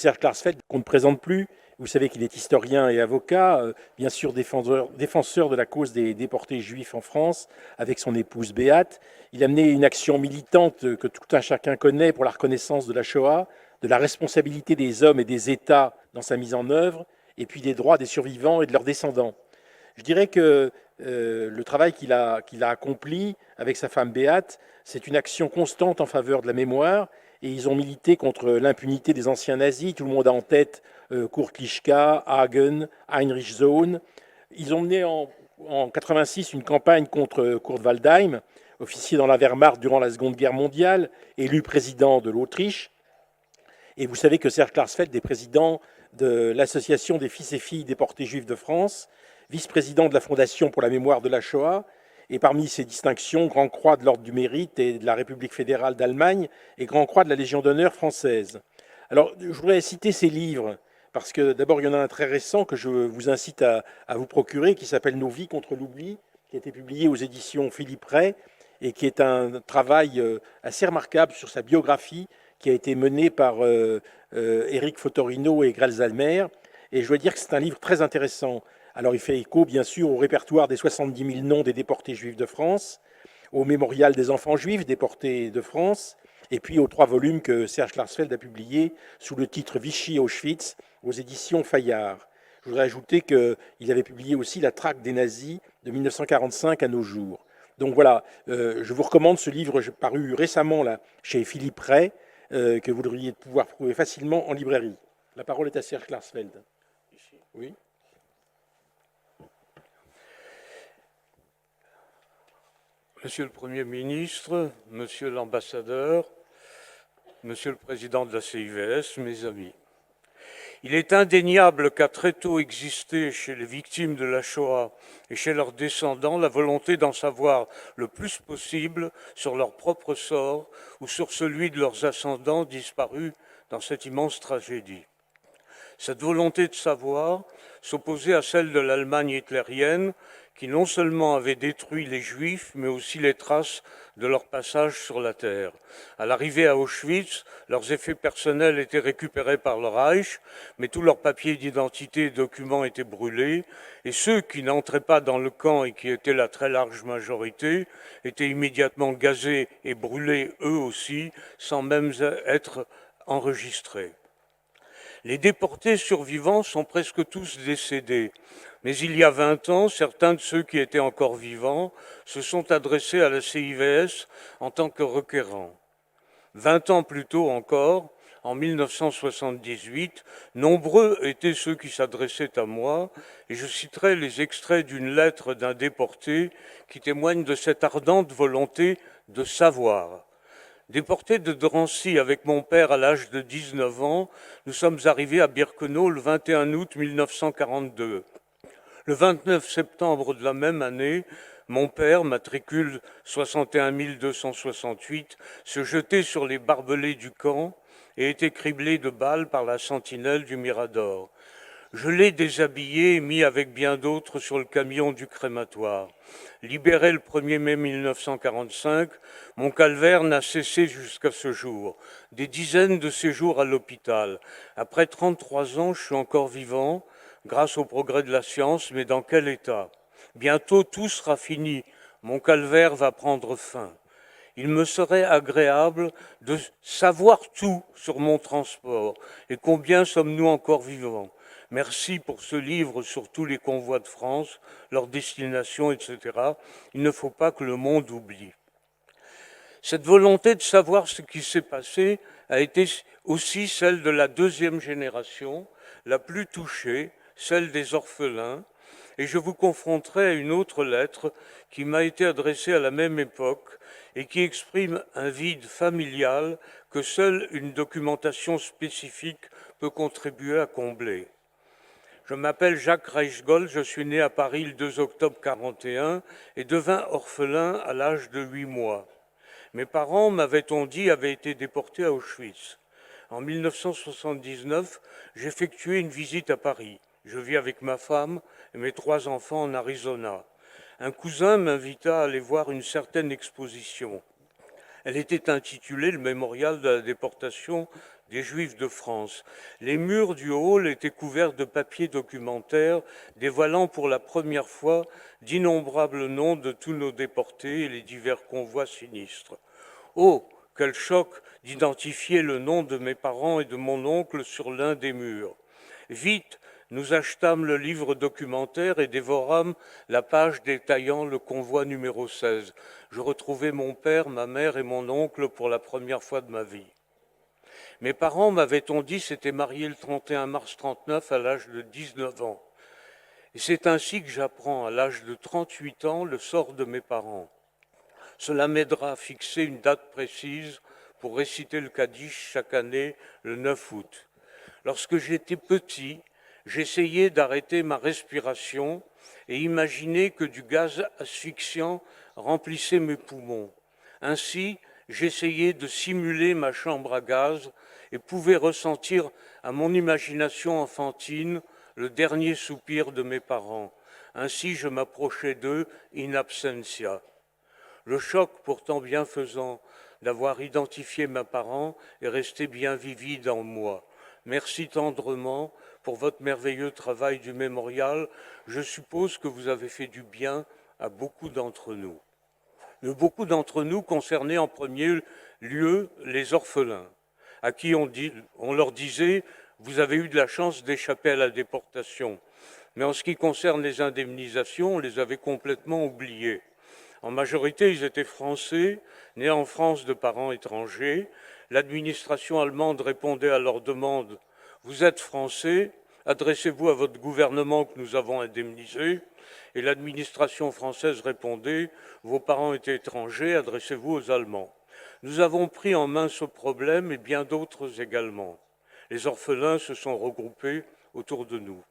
Serge Klarsfeld, qu'on ne présente plus. Vous savez qu'il est historien et avocat, bien sûr défenseur de la cause des déportés juifs en France, avec son épouse Béate. Il a mené une action militante que tout un chacun connaît pour la reconnaissance de la Shoah, de la responsabilité des hommes et des États dans sa mise en œuvre, et puis des droits des survivants et de leurs descendants. Je dirais que le travail qu'il a accompli avec sa femme Béate, c'est une action constante en faveur de la mémoire, et ils ont milité contre l'impunité des anciens nazis. Tout le monde a en tête Kurt Lischka, Hagen, Heinrich Sohn. Ils ont mené en 86 une campagne contre Kurt Waldheim, officier dans la Wehrmacht durant la Seconde Guerre mondiale, élu président de l'Autriche. Et vous savez que Serge Klarsfeld est président de l'Association des fils et filles déportés juifs de France, vice-président de la Fondation pour la mémoire de la Shoah, et parmi ses distinctions, Grand Croix de l'Ordre du Mérite et de la République fédérale d'Allemagne et Grand Croix de la Légion d'honneur française. Alors, je voudrais citer ses livres, parce que d'abord, il y en a un très récent que je vous incite à vous procurer, qui s'appelle Nos vies contre l'oubli, qui a été publié aux éditions Philippe Ray, et qui est un travail assez remarquable sur sa biographie, qui a été mené par Éric Fotorino et Grel Zalmer. Et je dois dire que c'est un livre très intéressant. Alors, il fait écho, bien sûr, au répertoire des 70 000 noms des déportés juifs de France, au mémorial des enfants juifs déportés de France, et puis aux 3 volumes que Serge Klarsfeld a publiés sous le titre Vichy Auschwitz aux éditions Fayard. Je voudrais ajouter qu'il avait publié aussi La traque des nazis de 1945 à nos jours. Donc voilà, je vous recommande ce livre paru récemment là, chez Philippe Ray, que vous devriez pouvoir trouver facilement en librairie. La parole est à Serge Klarsfeld. Oui. Monsieur le Premier ministre, Monsieur l'ambassadeur, Monsieur le Président de la CIVS, mes amis, il est indéniable qu'a très tôt existé chez les victimes de la Shoah et chez leurs descendants la volonté d'en savoir le plus possible sur leur propre sort ou sur celui de leurs ascendants disparus dans cette immense tragédie. Cette volonté de savoir s'opposait à celle de l'Allemagne hitlérienne, qui non seulement avait détruit les Juifs, mais aussi les traces de leur passage sur la terre. À l'arrivée à Auschwitz, leurs effets personnels étaient récupérés par le Reich, mais tous leurs papiers d'identité et documents étaient brûlés, et ceux qui n'entraient pas dans le camp et qui étaient la très large majorité étaient immédiatement gazés et brûlés eux aussi, sans même être enregistrés. Les déportés survivants sont presque tous décédés, mais il y a 20 ans, certains de ceux qui étaient encore vivants se sont adressés à la CIVS en tant que requérants. 20 ans plus tôt encore, en 1978, nombreux étaient ceux qui s'adressaient à moi, et je citerai les extraits d'une lettre d'un déporté qui témoigne de cette ardente volonté de savoir. Déportés de Drancy avec mon père à l'âge de 19 ans, nous sommes arrivés à Birkenau le 21 août 1942. Le 29 septembre de la même année, mon père, matricule 61 268, se jetait sur les barbelés du camp et était criblé de balles par la sentinelle du Mirador. Je l'ai déshabillé et mis avec bien d'autres sur le camion du crématoire. Libéré le 1er mai 1945, mon calvaire n'a cessé jusqu'à ce jour. Des dizaines de séjours à l'hôpital. Après 33 ans, je suis encore vivant, grâce au progrès de la science, mais dans quel état? Bientôt tout sera fini. Mon calvaire va prendre fin. Il me serait agréable de savoir tout sur mon transport et combien sommes-nous encore vivants. Merci pour ce livre sur tous les convois de France, leur destination, etc. Il ne faut pas que le monde oublie. Cette volonté de savoir ce qui s'est passé a été aussi celle de la deuxième génération, la plus touchée, celle des orphelins, et je vous confronterai à une autre lettre qui m'a été adressée à la même époque et qui exprime un vide familial que seule une documentation spécifique peut contribuer à combler. Je m'appelle Jacques Reichgold, je suis né à Paris le 2 octobre 1941 et devins orphelin à l'âge de 8 mois. Mes parents, m'avait-on dit, avaient été déportés à Auschwitz. En 1979, j'effectuais une visite à Paris. Je vis avec ma femme et mes 3 enfants en Arizona. Un cousin m'invita à aller voir une certaine exposition. Elle était intitulée « Le mémorial de la déportation des Juifs de France ». Les murs du hall étaient couverts de papiers documentaires dévoilant pour la première fois d'innombrables noms de tous nos déportés et les divers convois sinistres. Oh, quel choc d'identifier le nom de mes parents et de mon oncle sur l'un des murs. Vite, nous achetâmes le livre documentaire et dévorâmes la page détaillant le convoi numéro 16. Je retrouvai mon père, ma mère et mon oncle pour la première fois de ma vie. Mes parents, m'avait-on dit, s'étaient mariés le 31 mars 39 à l'âge de 19 ans. Et c'est ainsi que j'apprends à l'âge de 38 ans le sort de mes parents. Cela m'aidera à fixer une date précise pour réciter le Kaddish chaque année le 9 août. Lorsque j'étais petit, j'essayais d'arrêter ma respiration et imaginais que du gaz asphyxiant remplissait mes poumons. Ainsi, j'essayais de simuler ma chambre à gaz et pouvais ressentir à mon imagination enfantine le dernier soupir de mes parents. Ainsi, je m'approchais d'eux in absentia. Le choc, pourtant bienfaisant, d'avoir identifié mes parents est resté bien vivide en moi. Merci tendrement pour votre merveilleux travail du mémorial. Je suppose que vous avez fait du bien à beaucoup d'entre nous. Beaucoup d'entre nous concernaient en premier lieu les orphelins, à qui on leur disait « vous avez eu de la chance d'échapper à la déportation ». Mais en ce qui concerne les indemnisations, on les avait complètement oubliés. En majorité, ils étaient français, nés en France de parents étrangers. L'administration allemande répondait à leur demande « Vous êtes français, adressez-vous à votre gouvernement que nous avons indemnisé ». Et l'administration française répondait « Vos parents étaient étrangers, adressez-vous aux Allemands ». Nous avons pris en main ce problème et bien d'autres également. Les orphelins se sont regroupés autour de nous.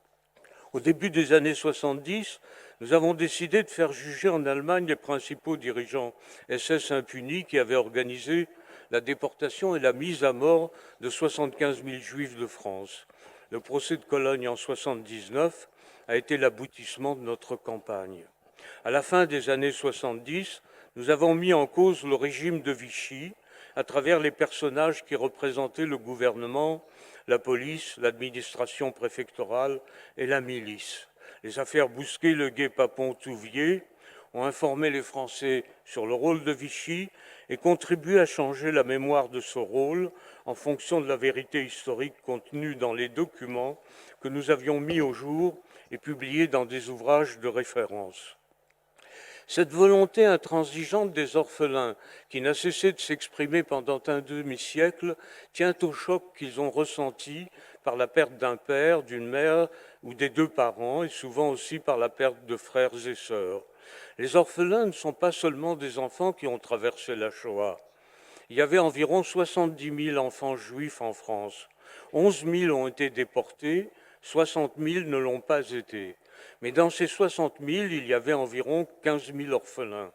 Au début des années 70, nous avons décidé de faire juger en Allemagne les principaux dirigeants SS impunis qui avaient organisé la déportation et la mise à mort de 75 000 Juifs de France. Le procès de Cologne en 1979 a été l'aboutissement de notre campagne. À la fin des années 70, nous avons mis en cause le régime de Vichy à travers les personnages qui représentaient le gouvernement, la police, l'administration préfectorale et la milice. Les affaires Bousquet, Le Guet, Papon, Touvier ont informé les Français sur le rôle de Vichy et contribué à changer la mémoire de ce rôle en fonction de la vérité historique contenue dans les documents que nous avions mis au jour et publiés dans des ouvrages de référence. Cette volonté intransigeante des orphelins, qui n'a cessé de s'exprimer pendant un demi-siècle, tient au choc qu'ils ont ressenti par la perte d'un père, d'une mère ou des deux parents, et souvent aussi par la perte de frères et sœurs. Les orphelins ne sont pas seulement des enfants qui ont traversé la Shoah. Il y avait environ 70 000 enfants juifs en France. 11 000 ont été déportés, 60 000 ne l'ont pas été. Mais dans ces 60 000, il y avait environ 15 000 orphelins.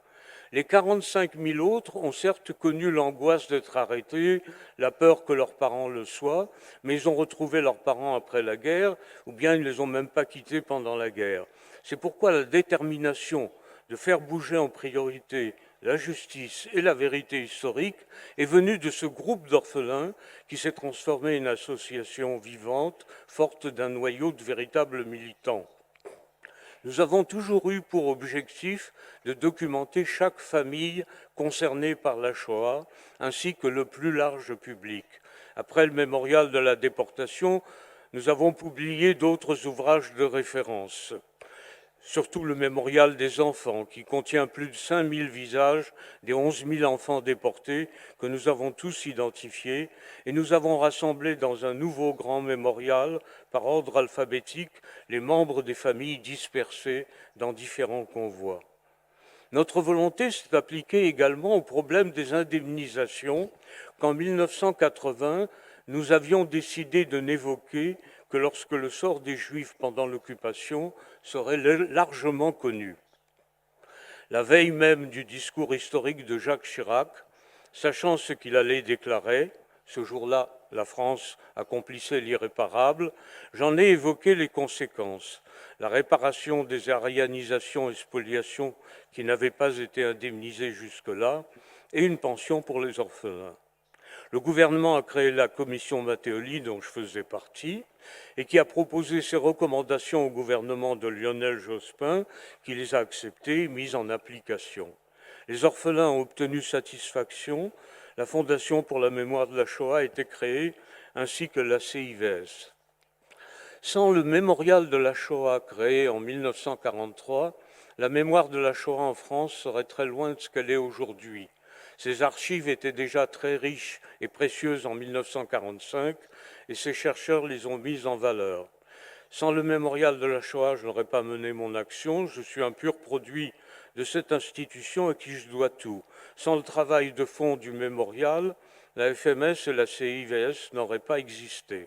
Les 45 000 autres ont certes connu l'angoisse d'être arrêtés, la peur que leurs parents le soient, mais ils ont retrouvé leurs parents après la guerre, ou bien ils ne les ont même pas quittés pendant la guerre. C'est pourquoi la détermination de faire bouger en priorité la justice et la vérité historique est venue de ce groupe d'orphelins qui s'est transformé en une association vivante, forte d'un noyau de véritables militants. Nous avons toujours eu pour objectif de documenter chaque famille concernée par la Shoah, ainsi que le plus large public. Après le mémorial de la déportation, nous avons publié d'autres ouvrages de référence. Surtout le mémorial des enfants, qui contient plus de 5000 visages des 11 000 enfants déportés que nous avons tous identifiés, et nous avons rassemblé dans un nouveau grand mémorial, par ordre alphabétique, les membres des familles dispersées dans différents convois. Notre volonté s'est appliquée également au problème des indemnisations, qu'en 1980, nous avions décidé de n'évoquer que lorsque le sort des Juifs pendant l'occupation serait largement connu. La veille même du discours historique de Jacques Chirac, sachant ce qu'il allait déclarer, ce jour-là, la France accomplissait l'irréparable, j'en ai évoqué les conséquences. La réparation des aryanisations et spoliations qui n'avaient pas été indemnisées jusque-là, et une pension pour les orphelins. Le gouvernement a créé la commission Mattéoli, dont je faisais partie, et qui a proposé ses recommandations au gouvernement de Lionel Jospin, qui les a acceptées et mises en application. Les orphelins ont obtenu satisfaction, la Fondation pour la mémoire de la Shoah a été créée, ainsi que la CIVS. Sans le mémorial de la Shoah créé en 1943, la mémoire de la Shoah en France serait très loin de ce qu'elle est aujourd'hui. Ces archives étaient déjà très riches et précieuses en 1945 et ces chercheurs les ont mises en valeur. Sans le mémorial de la Shoah, je n'aurais pas mené mon action. Je suis un pur produit de cette institution à qui je dois tout. Sans le travail de fond du mémorial, la FMS et la CIVS n'auraient pas existé.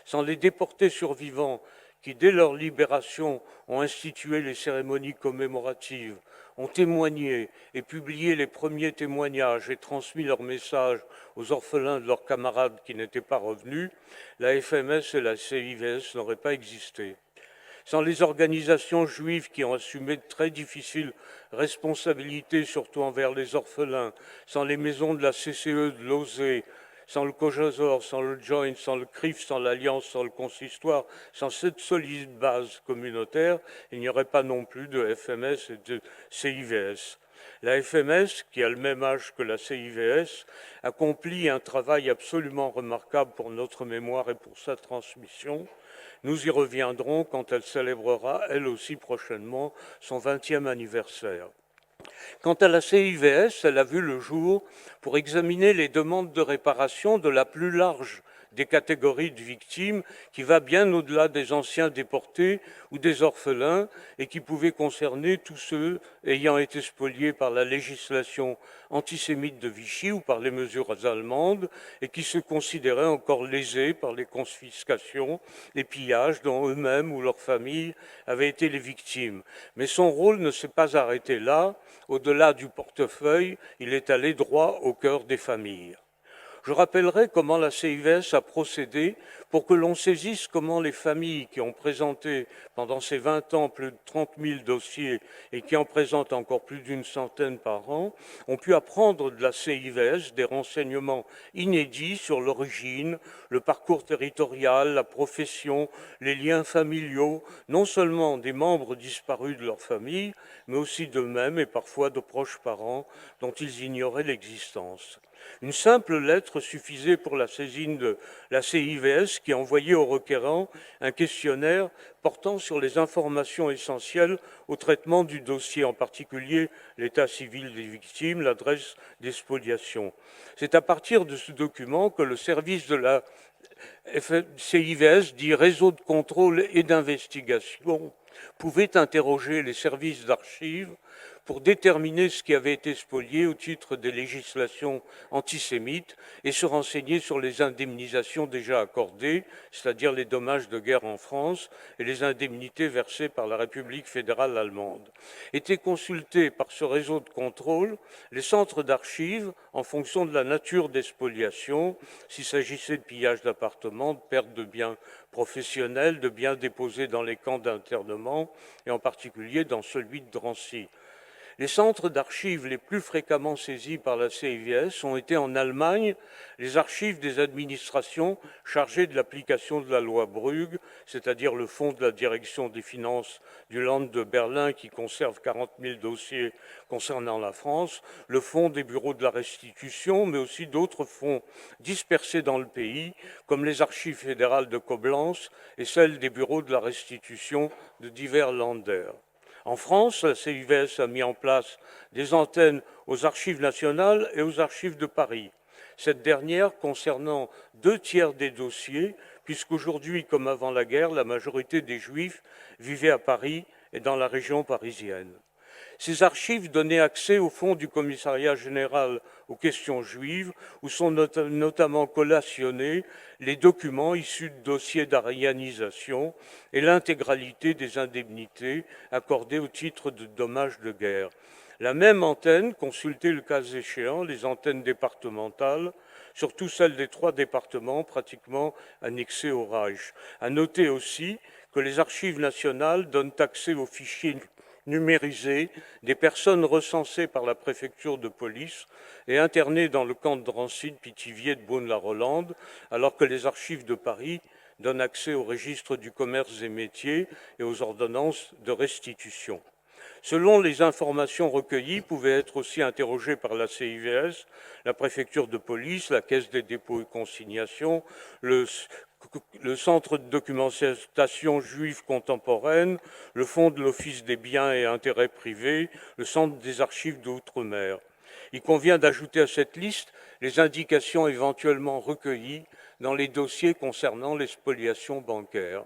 Sans les déportés survivants qui, dès leur libération, ont institué les cérémonies commémoratives, ont témoigné et publié les premiers témoignages et transmis leurs messages aux orphelins de leurs camarades qui n'étaient pas revenus, la FMS et la CIVS n'auraient pas existé. Sans les organisations juives qui ont assumé de très difficiles responsabilités, surtout envers les orphelins, sans les maisons de la CCE, de l'OSE, sans le COJOSOR, sans le Joint, sans le CRIF, sans l'Alliance, sans le Consistoire, sans cette solide base communautaire, il n'y aurait pas non plus de FMS et de CIVS. La FMS, qui a le même âge que la CIVS, accomplit un travail absolument remarquable pour notre mémoire et pour sa transmission. Nous y reviendrons quand elle célébrera, elle aussi prochainement, son 20e anniversaire. Quant à la CIVS, elle a vu le jour pour examiner les demandes de réparation de la plus large des catégories de victimes, qui va bien au-delà des anciens déportés ou des orphelins et qui pouvait concerner tous ceux ayant été spoliés par la législation antisémite de Vichy ou par les mesures allemandes et qui se considéraient encore lésés par les confiscations, les pillages dont eux-mêmes ou leurs familles avaient été les victimes. Mais son rôle ne s'est pas arrêté là. Au-delà du portefeuille, il est allé droit au cœur des familles. Je rappellerai comment la CIVS a procédé pour que l'on saisisse comment les familles qui ont présenté pendant ces 20 ans plus de 30 000 dossiers et qui en présentent encore plus d'une centaine par an, ont pu apprendre de la CIVS des renseignements inédits sur l'origine, le parcours territorial, la profession, les liens familiaux, non seulement des membres disparus de leur famille, mais aussi d'eux-mêmes et parfois de proches parents dont ils ignoraient l'existence. Une simple lettre suffisait pour la saisine de la CIVS qui envoyait au requérant un questionnaire portant sur les informations essentielles au traitement du dossier, en particulier l'état civil des victimes, l'adresse des spoliations. C'est à partir de ce document que le service de la CIVS, dit Réseau de contrôle et d'investigation, pouvait interroger les services d'archives pour déterminer ce qui avait été spolié au titre des législations antisémites et se renseigner sur les indemnisations déjà accordées, c'est-à-dire les dommages de guerre en France et les indemnités versées par la République fédérale allemande. Étaient consultés par ce réseau de contrôle les centres d'archives en fonction de la nature des spoliations, s'il s'agissait de pillage d'appartements, de perte de biens professionnels, de biens déposés dans les camps d'internement et en particulier dans celui de Drancy. Les centres d'archives les plus fréquemment saisis par la CIVS ont été en Allemagne les archives des administrations chargées de l'application de la loi Brugge, c'est-à-dire le fonds de la direction des finances du Land de Berlin qui conserve 40 000 dossiers concernant la France, le fonds des bureaux de la restitution, mais aussi d'autres fonds dispersés dans le pays, comme les archives fédérales de Koblenz et celles des bureaux de la restitution de divers Länder. En France, la CIVS a mis en place des antennes aux archives nationales et aux archives de Paris. Cette dernière concernant 2/3 des dossiers, puisqu'aujourd'hui, comme avant la guerre, la majorité des Juifs vivaient à Paris et dans la région parisienne. Ces archives donnaient accès au fonds du commissariat général aux questions juives, où sont notamment collationnés les documents issus de dossiers d'arianisation et l'intégralité des indemnités accordées au titre de dommages de guerre. La même antenne consultait le cas échéant les antennes départementales, surtout celles des 3 départements pratiquement annexés au Reich. À noter aussi que les archives nationales donnent accès aux fichiers numérisé des personnes recensées par la préfecture de police et internées dans le camp de Drancy, de Pithiviers, de Beaune-la-Rolande, alors que les archives de Paris donnent accès au registre du commerce et métiers et aux ordonnances de restitution. Selon les informations recueillies, pouvaient être aussi interrogés par la CIVS, la préfecture de police, la Caisse des dépôts et consignations, le Centre de documentation juive contemporaine, le Fonds de l'Office des biens et intérêts privés, le Centre des archives d'outre-mer. Il convient d'ajouter à cette liste les indications éventuellement recueillies dans les dossiers concernant les spoliations bancaires.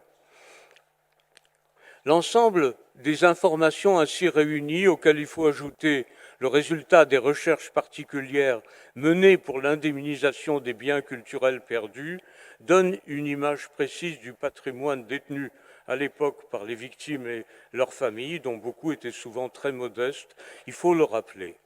L'ensemble des informations ainsi réunies, auxquelles il faut ajouter le résultat des recherches particulières menées pour l'indemnisation des biens culturels perdus, donne une image précise du patrimoine détenu à l'époque par les victimes et leurs familles, dont beaucoup étaient souvent très modestes, il faut le rappeler.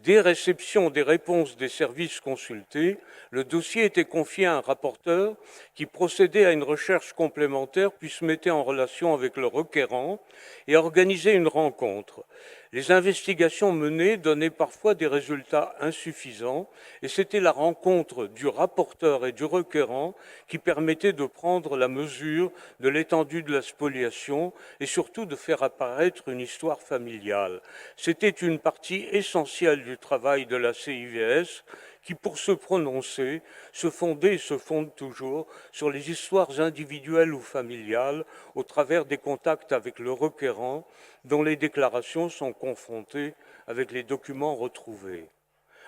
Dès réception des réponses des services consultés, le dossier était confié à un rapporteur qui procédait à une recherche complémentaire puis se mettait en relation avec le requérant et organisait une rencontre. Les investigations menées donnaient parfois des résultats insuffisants et c'était la rencontre du rapporteur et du requérant qui permettait de prendre la mesure de l'étendue de la spoliation et surtout de faire apparaître une histoire familiale. C'était une partie essentielle du travail de la CIVS qui, pour se prononcer, se fondait et se fonde toujours sur les histoires individuelles ou familiales au travers des contacts avec le requérant dont les déclarations sont confrontées avec les documents retrouvés.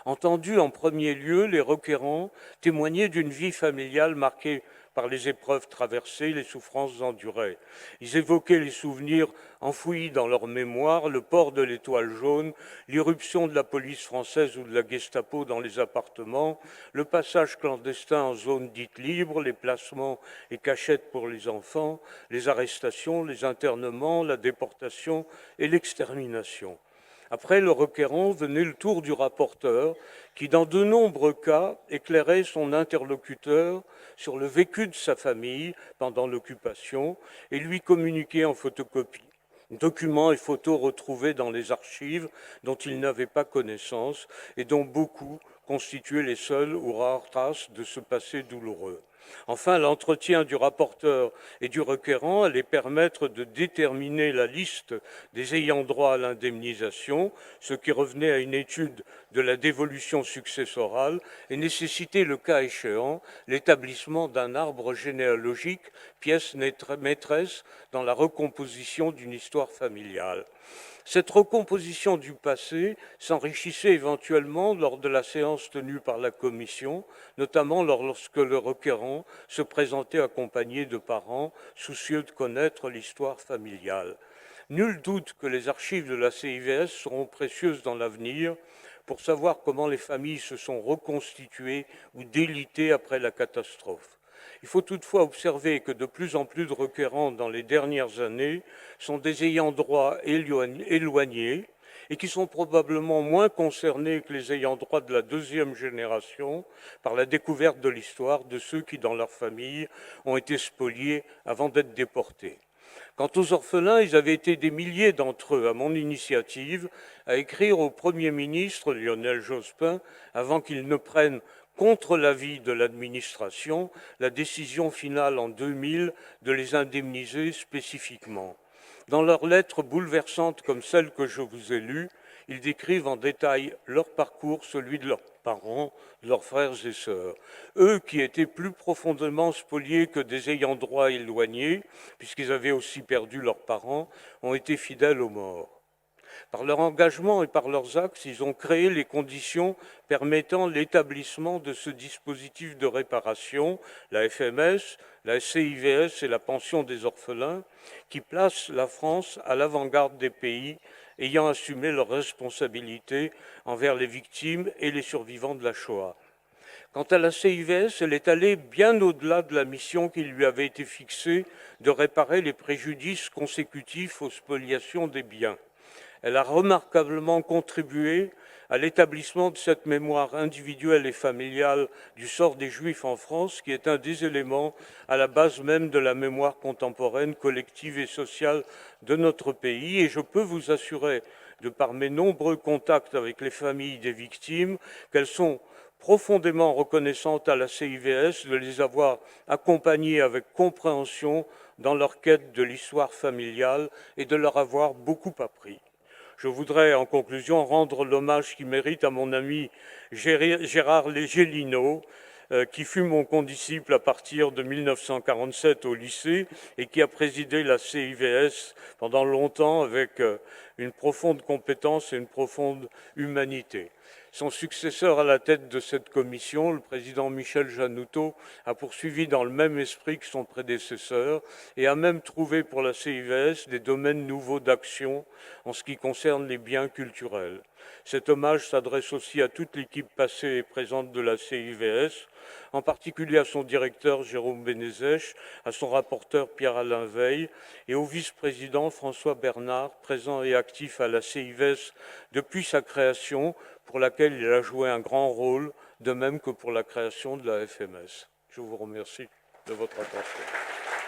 Entendus en premier lieu, les requérants témoignaient d'une vie familiale marquée par les épreuves traversées, les souffrances endurées. Ils évoquaient les souvenirs enfouis dans leur mémoire, le port de l'étoile jaune, l'irruption de la police française ou de la Gestapo dans les appartements, le passage clandestin en zone dite libre, les placements et cachettes pour les enfants, les arrestations, les internements, la déportation et l'extermination. Après le requérant venait le tour du rapporteur qui, dans de nombreux cas, éclairait son interlocuteur sur le vécu de sa famille pendant l'occupation et lui communiquait en photocopie documents et photos retrouvés dans les archives dont il n'avait pas connaissance et dont beaucoup constituaient les seules ou rares traces de ce passé douloureux. Enfin, l'entretien du rapporteur et du requérant allait permettre de déterminer la liste des ayants droit à l'indemnisation, ce qui revenait à une étude de la dévolution successorale et nécessitait, le cas échéant, l'établissement d'un arbre généalogique, pièce maîtresse dans la recomposition d'une histoire familiale. Cette recomposition du passé s'enrichissait éventuellement lors de la séance tenue par la commission, notamment lorsque le requérant se présentait accompagné de parents soucieux de connaître l'histoire familiale. Nul doute que les archives de la CIVS seront précieuses dans l'avenir pour savoir comment les familles se sont reconstituées ou délitées après la catastrophe. Il faut toutefois observer que de plus en plus de requérants dans les dernières années sont des ayants droit éloignés et qui sont probablement moins concernés que les ayants droit de la deuxième génération par la découverte de l'histoire de ceux qui, dans leur famille, ont été spoliés avant d'être déportés. Quant aux orphelins, ils avaient été des milliers d'entre eux, à mon initiative, à écrire au Premier ministre Lionel Jospin avant qu'il ne prenne contre l'avis de l'administration, la décision finale en 2000 de les indemniser spécifiquement. Dans leurs lettres bouleversantes comme celle que je vous ai lue, ils décrivent en détail leur parcours, celui de leurs parents, de leurs frères et sœurs. Eux qui étaient plus profondément spoliés que des ayants droit éloignés, puisqu'ils avaient aussi perdu leurs parents, ont été fidèles aux morts. Par leur engagement et par leurs actes, ils ont créé les conditions permettant l'établissement de ce dispositif de réparation, la FMS, la CIVS et la pension des orphelins, qui place la France à l'avant-garde des pays ayant assumé leurs responsabilités envers les victimes et les survivants de la Shoah. Quant à la CIVS, elle est allée bien au-delà de la mission qui lui avait été fixée de réparer les préjudices consécutifs aux spoliations des biens. Elle a remarquablement contribué à l'établissement de cette mémoire individuelle et familiale du sort des Juifs en France, qui est un des éléments à la base même de la mémoire contemporaine, collective et sociale de notre pays. Et je peux vous assurer, de par mes nombreux contacts avec les familles des victimes, qu'elles sont profondément reconnaissantes à la CIVS de les avoir accompagnées avec compréhension dans leur quête de l'histoire familiale et de leur avoir beaucoup appris. Je voudrais, en conclusion, rendre l'hommage qui mérite à mon ami Gérard Gélineau, qui fut mon condisciple à partir de 1947 au lycée et qui a présidé la CIVS pendant longtemps avec une profonde compétence et une profonde humanité. Son successeur à la tête de cette commission, le président Michel Janoutot, a poursuivi dans le même esprit que son prédécesseur et a même trouvé pour la CIVS des domaines nouveaux d'action en ce qui concerne les biens culturels. Cet hommage s'adresse aussi à toute l'équipe passée et présente de la CIVS, en particulier à son directeur Jérôme Bénézèche, à son rapporteur Pierre-Alain Veil et au vice-président François Bernard, présent et actif à la CIVS depuis sa création, pour laquelle il a joué un grand rôle, de même que pour la création de la FMS. Je vous remercie de votre attention.